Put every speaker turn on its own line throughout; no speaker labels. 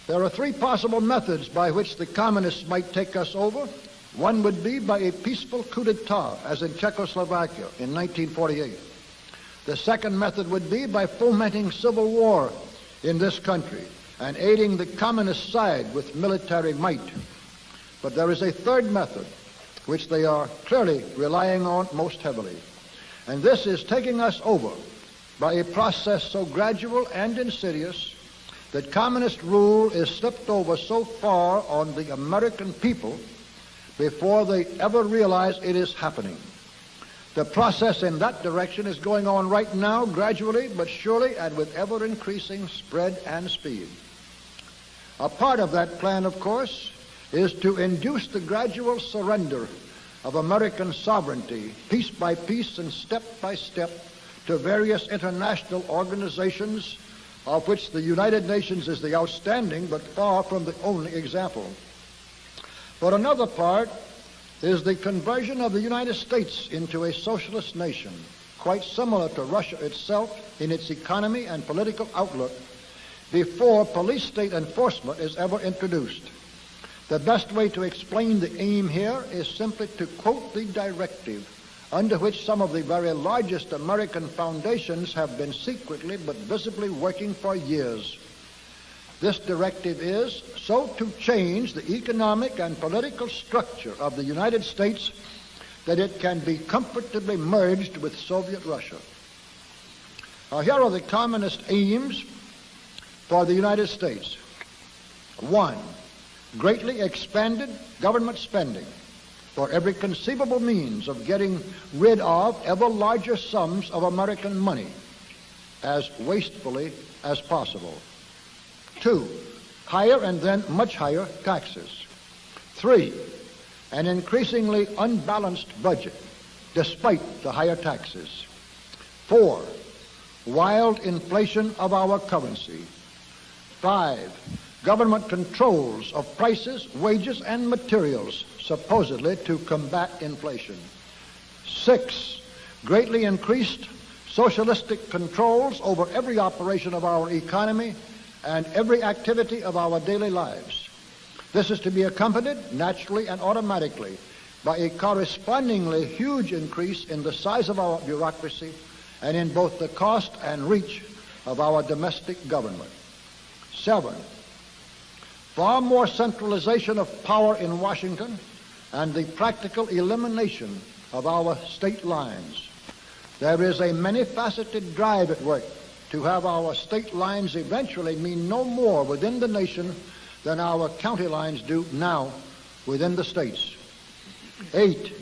There are three possible methods by which the communists might take us over. One would be by a peaceful coup d'etat, as in Czechoslovakia in 1948. The second method would be by fomenting civil war in this country and aiding the communist side with military might. But there is a third method, which they are clearly relying on most heavily. And this is taking us over by a process so gradual and insidious that communist rule is slipped over so far on the American people before they ever realize it is happening. The process in that direction is going on right now, gradually but surely, and with ever-increasing spread and speed. A part of that plan, of course, is to induce the gradual surrender of American sovereignty, piece by piece and step by step, to various international organizations, of which the United Nations is the outstanding but far from the only example. But another part is the conversion of the United States into a socialist nation, quite similar to Russia itself in its economy and political outlook, before police state enforcement is ever introduced. The best way to explain the aim here is simply to quote the directive under which some of the very largest American foundations have been secretly but visibly working for years. This directive is so to change the economic and political structure of the United States that it can be comfortably merged with Soviet Russia. Now, here are the communist aims for the United States. 1. Greatly expanded government spending for every conceivable means of getting rid of ever larger sums of American money as wastefully as possible. 2, higher and then much higher taxes. 3, an increasingly unbalanced budget despite the higher taxes. 4, wild inflation of our currency. 5, government controls of prices, wages, and materials, supposedly to combat inflation. 6, greatly increased socialistic controls over every operation of our economy and every activity of our daily lives. This is to be accompanied naturally and automatically by a correspondingly huge increase in the size of our bureaucracy and in both the cost and reach of our domestic government. 7, far more centralization of power in Washington and the practical elimination of our state lines. There is a many-faceted drive at work to have our state lines eventually mean no more within the nation than our county lines do now within the states. 8,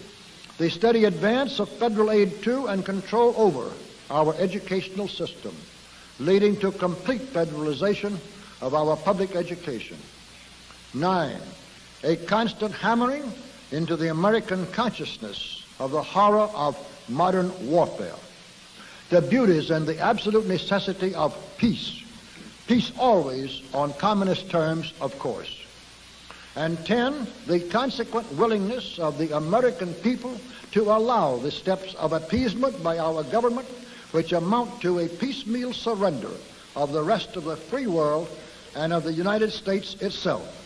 the steady advance of federal aid to and control over our educational system, leading to complete federalization of our public education. 9, a constant hammering into the American consciousness of the horror of modern warfare, the beauties and the absolute necessity of peace, peace always on communist terms, of course. And 10, the consequent willingness of the American people to allow the steps of appeasement by our government which amount to a piecemeal surrender of the rest of the free world and of the United States itself.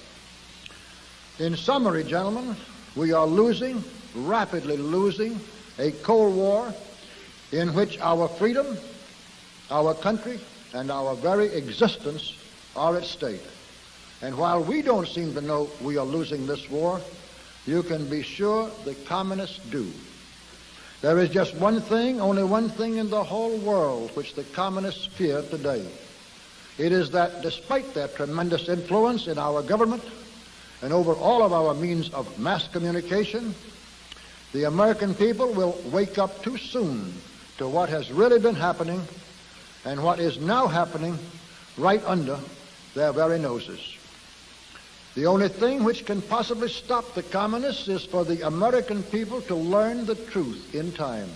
In summary, gentlemen, we are losing, rapidly losing, a Cold War in which our freedom, our country, and our very existence are at stake. And while we don't seem to know we are losing this war, you can be sure the communists do. There is just one thing, only one thing in the whole world which the communists fear today. It is that despite their tremendous influence in our government and over all of our means of mass communication, the American people will wake up too soon to what has really been happening and what is now happening right under their very noses. The only thing which can possibly stop the communists is for the American people to learn the truth in time.